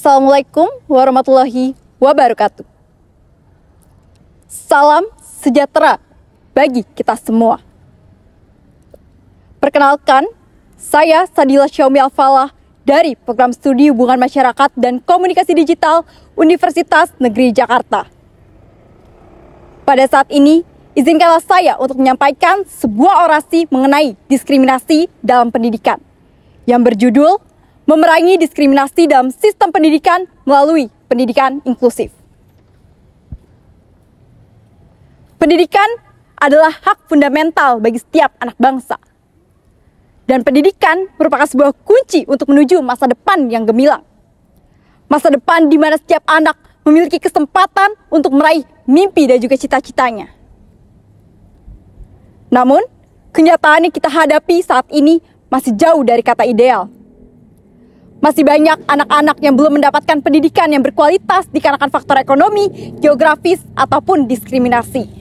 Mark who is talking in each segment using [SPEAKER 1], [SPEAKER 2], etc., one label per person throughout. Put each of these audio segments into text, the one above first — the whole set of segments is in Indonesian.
[SPEAKER 1] Assalamualaikum warahmatullahi wabarakatuh. Salam sejahtera bagi kita semua. Perkenalkan, saya Sadila Syaumi Al-Falah dari Program Studi Hubungan Masyarakat dan Komunikasi Digital Universitas Negeri Jakarta. Pada saat ini, izinkanlah saya untuk menyampaikan sebuah orasi mengenai diskriminasi dalam pendidikan yang berjudul Memerangi Diskriminasi dalam Sistem Pendidikan Melalui Pendidikan Inklusif. Pendidikan adalah hak fundamental bagi setiap anak bangsa. Dan pendidikan merupakan sebuah kunci untuk menuju masa depan yang gemilang. Masa depan di mana setiap anak memiliki kesempatan untuk meraih mimpi dan juga cita-citanya. Namun, kenyataan yang kita hadapi saat ini masih jauh dari kata ideal. Masih banyak anak-anak yang belum mendapatkan pendidikan yang berkualitas dikarenakan faktor ekonomi, geografis, ataupun diskriminasi.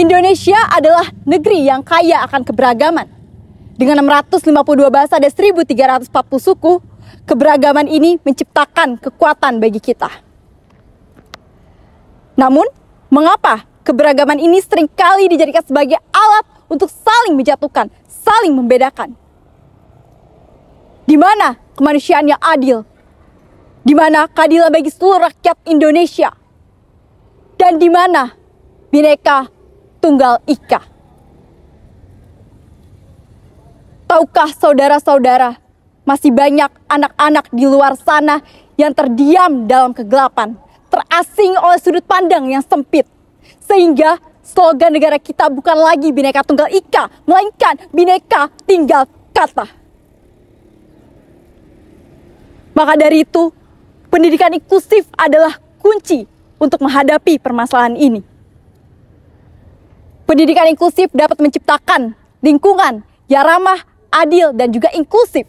[SPEAKER 1] Indonesia adalah negeri yang kaya akan keberagaman. Dengan 652 bahasa dan 1340 suku, keberagaman ini menciptakan kekuatan bagi kita. Namun, mengapa keberagaman ini seringkali dijadikan sebagai alat untuk saling menjatuhkan, saling membedakan? Di mana kemanusiaan yang adil? Di mana keadilan bagi seluruh rakyat Indonesia? Dan di mana Bhinneka Tunggal Ika? Tahukah saudara-saudara, masih banyak anak-anak di luar sana yang terdiam dalam kegelapan, terasing oleh sudut pandang yang sempit, sehingga slogan negara kita bukan lagi Bhinneka Tunggal Ika, melainkan Bhinneka Tinggal Kata. Maka dari itu, pendidikan inklusif adalah kunci untuk menghadapi permasalahan ini. Pendidikan inklusif dapat menciptakan lingkungan yang ramah, adil, dan juga inklusif.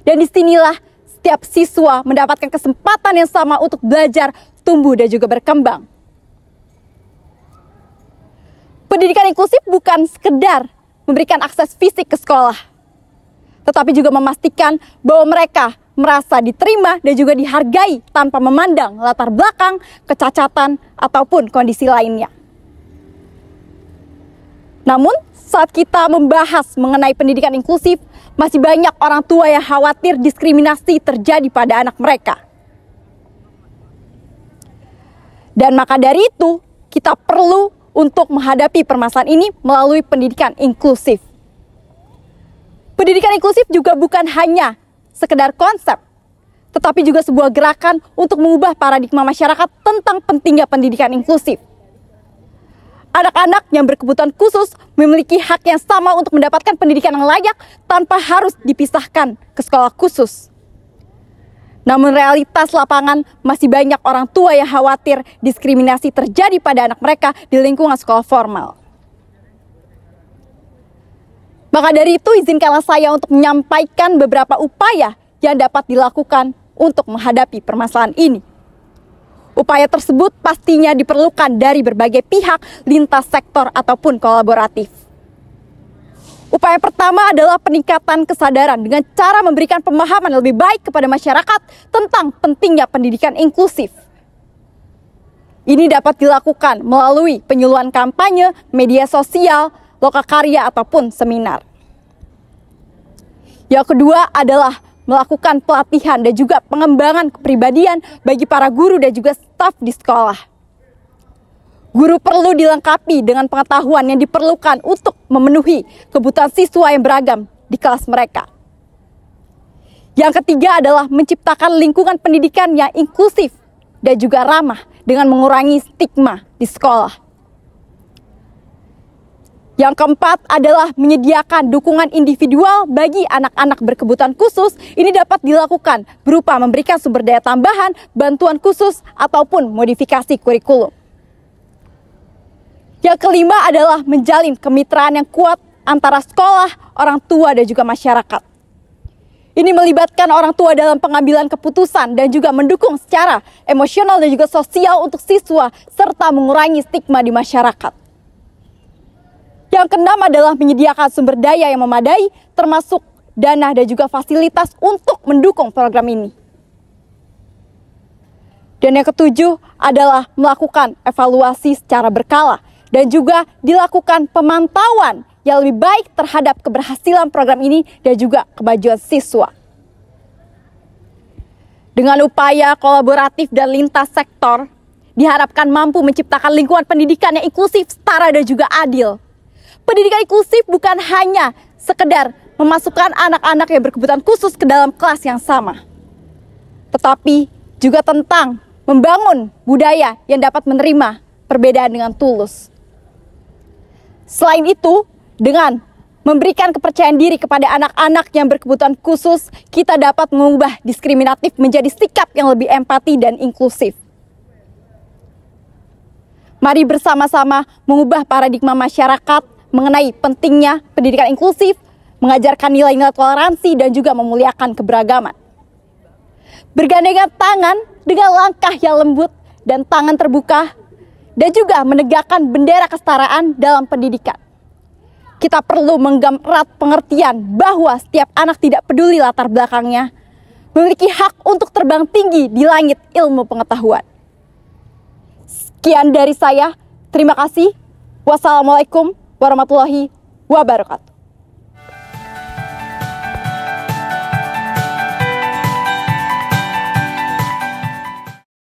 [SPEAKER 1] Dan disinilah setiap siswa mendapatkan kesempatan yang sama untuk belajar, tumbuh, dan juga berkembang. Pendidikan inklusif bukan sekedar memberikan akses fisik ke sekolah, tetapi juga memastikan bahwa mereka merasa diterima dan juga dihargai tanpa memandang latar belakang, kecacatan, ataupun kondisi lainnya. Namun, saat kita membahas mengenai pendidikan inklusif, masih banyak orang tua yang khawatir diskriminasi terjadi pada anak mereka. Dan maka dari itu, kita perlu untuk menghadapi permasalahan ini melalui pendidikan inklusif. Pendidikan inklusif juga bukan hanya sekedar konsep, tetapi juga sebuah gerakan untuk mengubah paradigma masyarakat tentang pentingnya pendidikan inklusif. Anak-anak yang berkebutuhan khusus memiliki hak yang sama untuk mendapatkan pendidikan yang layak tanpa harus dipisahkan ke sekolah khusus. Namun realitas lapangan masih banyak orang tua yang khawatir diskriminasi terjadi pada anak mereka di lingkungan sekolah formal. Maka dari itu, izinkanlah saya untuk menyampaikan beberapa upaya yang dapat dilakukan untuk menghadapi permasalahan ini. Upaya tersebut pastinya diperlukan dari berbagai pihak, lintas sektor, ataupun kolaboratif. Upaya pertama adalah peningkatan kesadaran dengan cara memberikan pemahaman lebih baik kepada masyarakat tentang pentingnya pendidikan inklusif. Ini dapat dilakukan melalui penyuluhan kampanye, media sosial, lokakarya, ataupun seminar. Yang kedua adalah melakukan pelatihan dan juga pengembangan kepribadian bagi para guru dan juga staf di sekolah. Guru perlu dilengkapi dengan pengetahuan yang diperlukan untuk memenuhi kebutuhan siswa yang beragam di kelas mereka. Yang ketiga adalah menciptakan lingkungan pendidikan yang inklusif dan juga ramah dengan mengurangi stigma di sekolah. Yang keempat adalah menyediakan dukungan individual bagi anak-anak berkebutuhan khusus. Ini dapat dilakukan berupa memberikan sumber daya tambahan, bantuan khusus, ataupun modifikasi kurikulum. Yang kelima adalah menjalin kemitraan yang kuat antara sekolah, orang tua, dan juga masyarakat. Ini melibatkan orang tua dalam pengambilan keputusan dan juga mendukung secara emosional dan juga sosial untuk siswa, serta mengurangi stigma di masyarakat. Yang keenam adalah menyediakan sumber daya yang memadai, termasuk dana dan juga fasilitas untuk mendukung program ini. Dan yang ketujuh adalah melakukan evaluasi secara berkala dan juga dilakukan pemantauan yang lebih baik terhadap keberhasilan program ini dan juga kemajuan siswa. Dengan upaya kolaboratif dan lintas sektor, diharapkan mampu menciptakan lingkungan pendidikan yang inklusif, setara dan juga adil. Pendidikan inklusif bukan hanya sekedar memasukkan anak-anak yang berkebutuhan khusus ke dalam kelas yang sama, tetapi juga tentang membangun budaya yang dapat menerima perbedaan dengan tulus. Selain itu, dengan memberikan kepercayaan diri kepada anak-anak yang berkebutuhan khusus, kita dapat mengubah diskriminatif menjadi sikap yang lebih empati dan inklusif. Mari bersama-sama mengubah paradigma masyarakat mengenai pentingnya pendidikan inklusif, mengajarkan nilai-nilai toleransi dan juga memuliakan keberagaman. Bergandengan tangan dengan langkah yang lembut dan tangan terbuka, dan juga menegakkan bendera kesetaraan dalam pendidikan. Kita perlu menggerak pengertian bahwa setiap anak, tidak peduli latar belakangnya, memiliki hak untuk terbang tinggi di langit ilmu pengetahuan. Sekian dari saya, terima kasih. Wassalamualaikum warahmatullahi wabarakatuh.